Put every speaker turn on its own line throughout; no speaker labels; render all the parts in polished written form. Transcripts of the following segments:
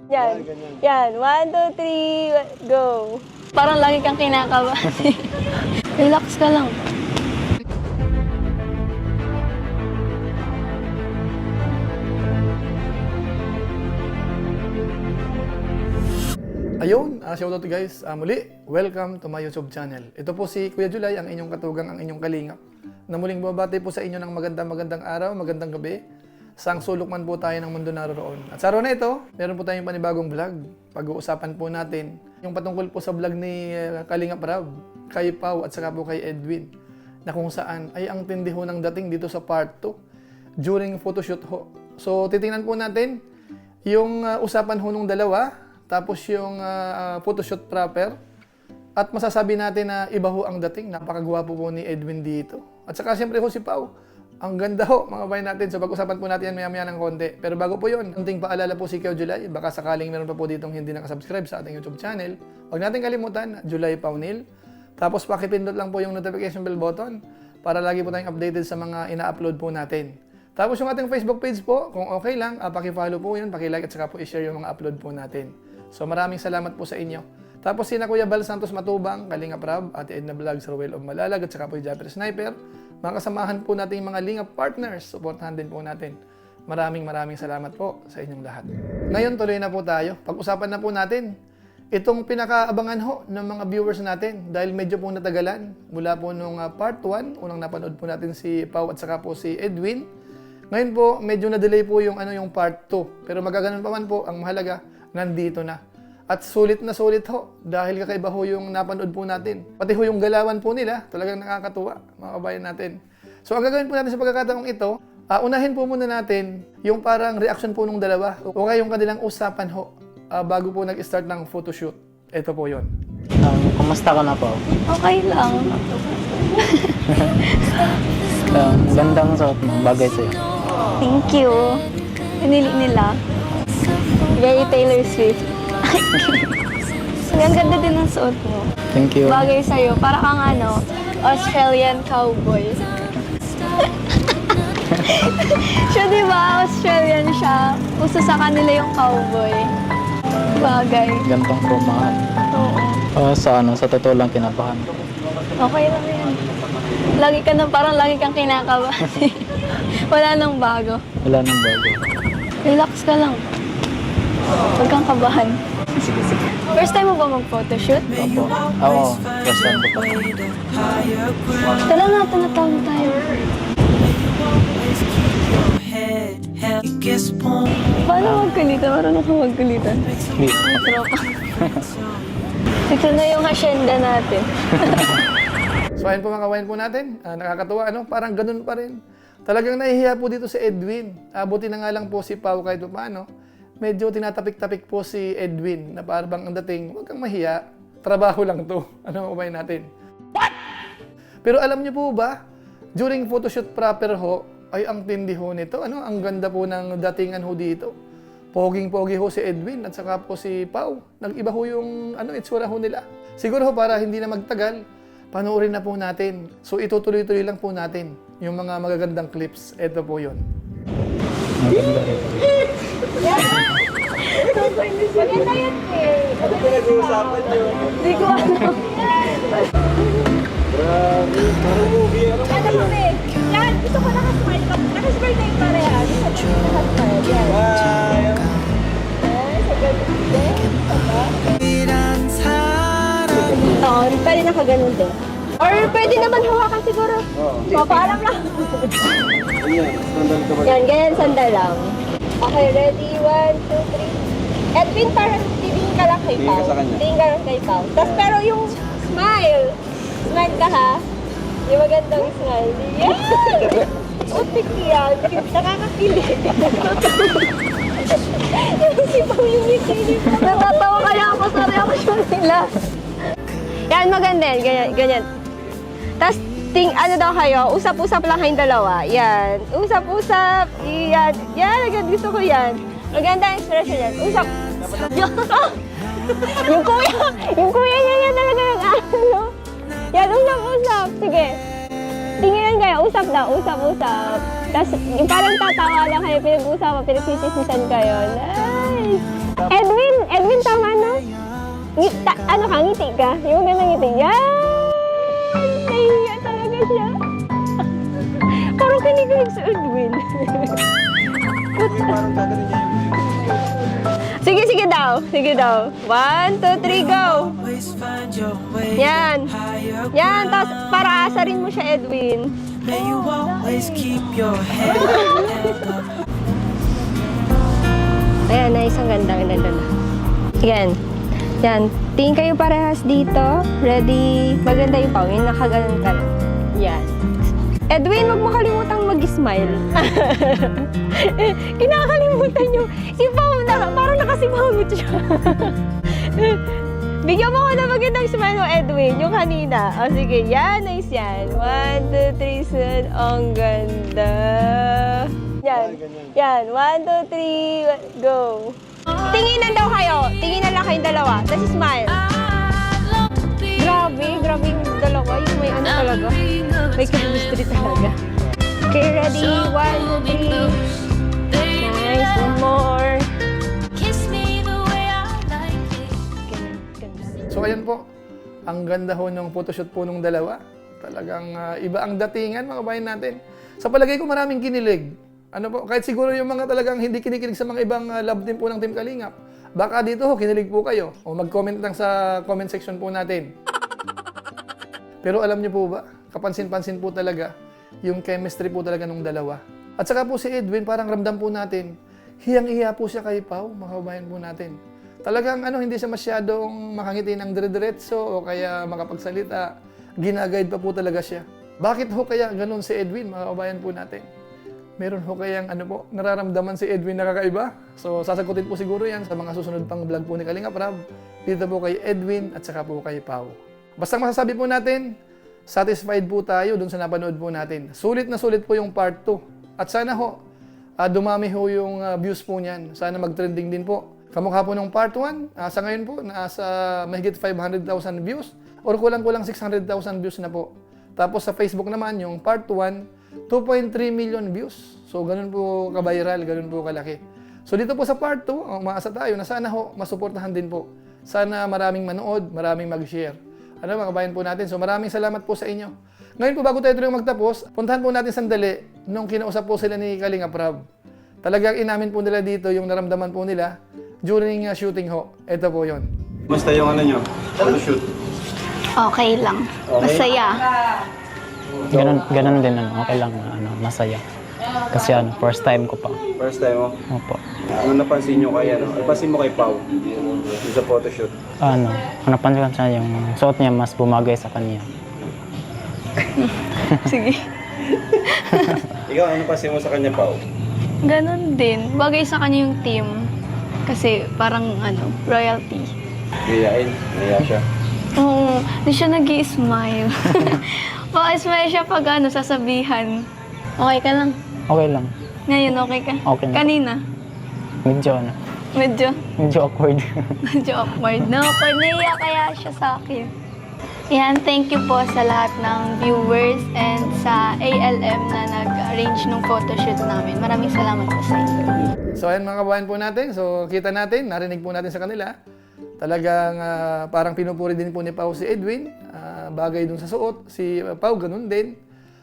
Yan. Yan. 1, 2, 3, go. Parang lagi kang kinakabahan. Relax ka lang.
Ayun, shoutout guys. Muli, welcome to my YouTube channel. Ito po si Kuya Julay, ang inyong katugang, ang inyong kalingap. Na muling bumabati po sa inyo ng magandang araw, magandang gabi. Saang sulok man po tayo ng mundo naroon. At sa araw na ito, meron po tayong panibagong vlog. Pag-uusapan po natin yung patungkol po sa vlog ni Kalingap Rab, kay Pau at saka po kay Edwin, na kung saan ay ang tindi ho ng dating dito sa part 2 during photoshoot ho. So titingnan po natin yung usapan ho nung dalawa, tapos yung photoshoot proper, at masasabi natin na iba ho ang dating. Napakagwapo po ni Edwin dito. At saka siyempre ho si Pau. Ang ganda ho, mga bayan natin. So pag-usapan po natin yan maya-maya ng konti. Pero bago po yun, unting paalala po si Kuya Julay. Baka sakaling meron pa po ditong hindi nakasubscribe sa ating YouTube channel. Huwag natin kalimutan, Julay Paunil. Tapos pakipindot lang po yung notification bell button para lagi po tayong updated sa mga ina-upload po natin. Tapos yung ating Facebook page po, kung okay lang, pakifollow po yun, pakilike at saka po i-share yung mga upload po natin. So maraming salamat po sa inyo. Tapos sina Kuya Bal Santos Matubang, Kalingap Rab, Ate Edna Vlogs, Ruel of Malalag, at saka po yung Japper Sniper. Mga kasamahan po natin yung mga Lingap partners. Supportahan din po natin. Maraming salamat po sa inyong lahat. Ngayon tuloy na po tayo. Pag-usapan na po natin itong pinakaabangan ho ng mga viewers natin dahil medyo po natagalan. Mula po nung part 1, unang napanood po natin si Pau at saka po si Edwin. Ngayon po, medyo na-delay po yung part 2. Pero magaganon pa man po, ang mahalaga, nandito na. At sulit na sulit ho, dahil kakaiba ho yung napanood po natin. Pati ho yung galawan po nila, talagang nakakatuwa, mga kabayan natin. So ang gagawin po natin sa pagkakataong ito, unahin po muna natin yung parang reaction po nung dalawa, o kaya yung kanilang usapan ho, bago po nag-start ng photoshoot. Ito po yun.
Kumusta ka na po?
Okay lang.
Gandang suot mo, bagay sa'yo.
Thank you. Pinili nila. Very Taylor Swift. Ang ganda din ng suot mo.
Thank you.
Bagay sa'yo. Para kang Australian cowboy. Siya diba? Australian siya. Uso sa kanila yung cowboy. Bagay.
Gantong kumahan.
Oo.
Sa totoo lang kinabahan.
Okay lang yan. Parang lagi kang kinakabahan. Wala nang bago.
Wala nang bago.
Relax ka lang. Huwag kang kabahan.
Sige.
First time mo ba mag-photoshoot?
Opo. Oo, first time ko pa.
Tala na, tanatawag tayo. Paano magkulitan? Marunong ka magkulitan?
Hindi.
Tropa. Ito na yung hasyenda natin.
So ayun po mga kawain po natin, nakakatuwa, parang ganun pa rin. Talagang nahihiya po dito si Edwin. Buti na nga lang po si Pau kahit paano. Medyo tinatapik-tapik po si Edwin na parang ang dating, huwag kang mahiya, trabaho lang to. Ano kawain natin? What? Pero alam niyo po ba, during photoshoot proper ho, ay ang tindi ho nito. Ang ganda po ng datingan ho dito. Poging-pogi ho si Edwin at saka po si Pau. Nag-iba ho yung itsura ho nila. Siguro ho para hindi na magtagal, panoorin na po natin. So itutuloy-tuloy lang po natin yung mga magagandang clips. Ito po yun.
Maganda rin.
Maganda yan eh. Ano pinag-uusapan yun? Hindi ko alam.
Grabe, parang movie.
Ano kami? Yan, gusto ko nakasmile ka. Nakasmile na yung pareha. Nakasmile. Yan. Ay, sa ganun din. Oo, pwede nakaganon din. Or pwede naman hawakan siguro. Papaalam lang. Yan, ganyan sandal lang. Okay, ready? 1, 2, 3. Edwin, parang tingin ka lang kay Pau. Tingin ka lang kay Pau. Tapos pero yung smile. Smile ka ha. Yung magandang smile. Yan! Utik yan. Nakakakilig. Si Pau yung ngikilig. Natatawa kaya ako sa reaction nila. Yan, maganda yan. Ganyan. Tapos, ano daw kayo, usap-usap lang kayong dalawa. Yan. Usap-usap. Yan. Yan, gusto ko yan. Maganda ang expression yan. Usap. Yung kuya niya yan talaga yung ano. Yan, usap-usap. Sige. Tinginan kayo, usap na, usap. Tapos yung parang tatawa lang kayo, pinag-uusapan, pinagsisisisan kayo. Nice! Edwin, tama na? Ano ka, ngiti ka? Yung magandang ngiti. Yan! Nahihiya talaga siya. Parang kinikilig si Edwin. Sige daw. 1, 2, 3, go! Yan. Tapos para asarin mo siya, Edwin.
May you always keep your head up.
Ayan, nice. Ang ganda. Yan. Tingin kayo parehas dito. Ready? Maganda yung pao. Yung nakaganon ka lang. Yan. Edwin, wag mo kalimutang mag-smile. Kinakalimutan nyo. Si Pao, parang nakasimangot siya. Bigyan mo ko na magandang smile mo, Edwin. Yung kanina. O sige, yan. Nice yan. 1, 2, 3, sun. Ang ganda. Yan. 1, 2, 3, go. Tinginan daw kayo. Tinginan lang kayong dalawa. Tapos smile. Grabe yung dalawa. Yung may ano talaga. May chemistry talaga. Okay, ready? 1, 2, 3. Nice. One more.
So ayan po, ang ganda ho ng photoshoot po nung dalawa. Talagang iba ang datingan mga kabayan natin. Sa palagay ko maraming kinilig. Ano po, kahit siguro yung mga talagang hindi kinikilig sa mga ibang love team po ng Team Kalingap. Baka dito ho, kinilig po kayo. O mag-comment lang sa comment section po natin. Pero alam niyo po ba, kapansin-pansin po talaga yung chemistry po talaga nung dalawa. At saka po si Edwin, parang ramdam po natin, hiyang-hiya po siya kay Pao, mga kabayan po natin. Talagang hindi siya masyadong makangiti ng dire-diretso o kaya makapagsalita. Ginaguide pa po talaga siya. Bakit ho kaya ganun si Edwin, mga kabayan po natin? Meron ho kayang nararamdaman si Edwin na kakaiba? So sasagutin po siguro yan sa mga susunod pang vlog po ni Kalingap Rab. Dito po kay Edwin at saka po kay Pao. Basta masasabi po natin, satisfied po tayo dun sa napanood po natin. Sulit na sulit po yung part 2. At sana ho, dumami ho yung views po niyan. Sana mag-trending din po. Kamukha po nung part 1, sa ngayon po, nasa mahigit 500,000 views or kulang-kulang 600,000 views na po. Tapos sa Facebook naman, yung part 1, 2.3 million views. So, ganun po ka-viral, ganun po kalaki. So, dito po sa part 2, umaasa tayo na sana ho, masuportahan din po. Sana maraming manood, maraming mag-share. Mga kabayan po natin. So, maraming salamat po sa inyo. Ngayon po, bago tayo magtapos, puntahan po natin sandali nung kinausap po sila ni Kalingap Rab. Talagang inamin po nila dito yung naramdaman po nila during shooting ho. Ito po yon.
Basta yung nyo, photoshoot.
Okay lang. Masaya.
Ganun din, okay lang na masaya. Kasi first time ko pa.
First time mo?
Opo.
Ano napansin nyo kay napansin mo kay Pao sa photoshoot?
Napansin ko siya yung suot niya mas bumagay sa kanya.
Sige.
Ikaw, ano napansin mo sa kanya, Pao?
Ganon din. Bagay sa kanya yung team. Kasi parang royalty.
Gayain, naya siya.
Oo, di siya nag-i-smile. Smile siya pag sasabihan. Okay ka lang?
Okay lang.
Ngayon, okay ka?
Okay na.
Kanina?
Medyo awkward.
Medyo awkward. No, awkward. Naiya kaya siya sa akin. Yan, thank you po sa lahat ng viewers and sa ALM na nag-arrange ng photoshoot namin. Maraming salamat po sa inyo.
So, ayan mga kabayan po natin. So, kita natin, narinig po natin sa kanila. Talagang parang pinupuri din po ni Pao si Edwin. Bagay dun sa suot. Si Pao, ganun din.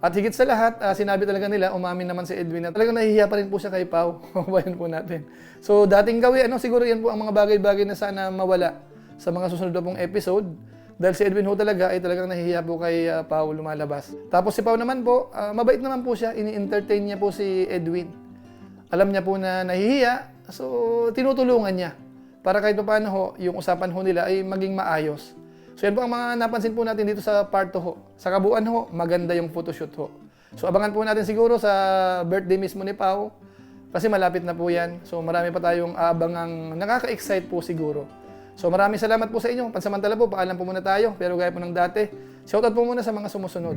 At higit sa lahat, sinabi talaga nila, umamin naman si Edwin na talagang nahihiya pa rin po siya kay Pao. Kabayan po natin. So, dating gawin, siguro yan po ang mga bagay-bagay na sana mawala sa mga susunod na pong episode. Dahil si Edwin ho talaga ay talagang nahihiya po kay Pao lumalabas. Tapos si Pao naman po, mabait naman po siya. Ini-entertain niya po si Edwin. Alam niya po na nahihiya, so tinutulungan niya. Para kahit paano ho, yung usapan ho nila ay maging maayos. So yan po ang mga napansin po natin dito sa part 2 ho. Sa kabuuan ho, maganda yung photoshoot ho. So abangan po natin siguro sa birthday mismo ni Pao. Kasi malapit na po yan. So marami pa tayong abangang nakaka-excite po siguro. So maraming salamat po sa inyo. Pansamantala po, paalam po muna tayo. Pero gaya po ng dati, shoutout po muna sa mga sumusunod.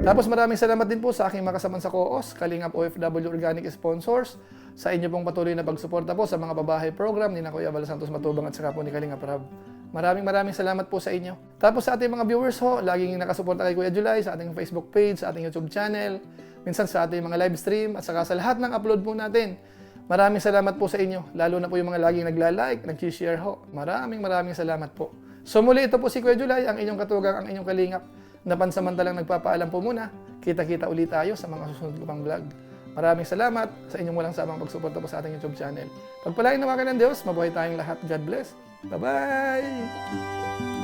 Tapos maraming salamat din po sa aking makasaman sa COOS, Kalingap OFW Organic Sponsors, sa inyo pong patuloy na pagsuporta po sa mga babahay program ni Kuya Val Santos Matubang at saka po ni Kalingap Rab. Maraming salamat po sa inyo. Tapos sa ating mga viewers ho, laging nakasuporta kay Kuya July sa ating Facebook page, sa ating YouTube channel, minsan sa ating mga live stream, at saka sa lahat ng upload po natin. Maraming salamat po sa inyo, lalo na po yung mga laging nagla-like, nag-share ho. Maraming salamat po. So muli, ito po si Kuya July, ang inyong katugang, ang inyong kalingap, na pansamantalang nagpapaalam po muna. Kita-kita ulit tayo sa mga susunod ko pang vlog. Maraming salamat sa inyong walang samang pagsuporta po sa ating YouTube channel. Pagpalain naman kayo ng Diyos, mabuhay tayong lahat. God bless. Bye-bye!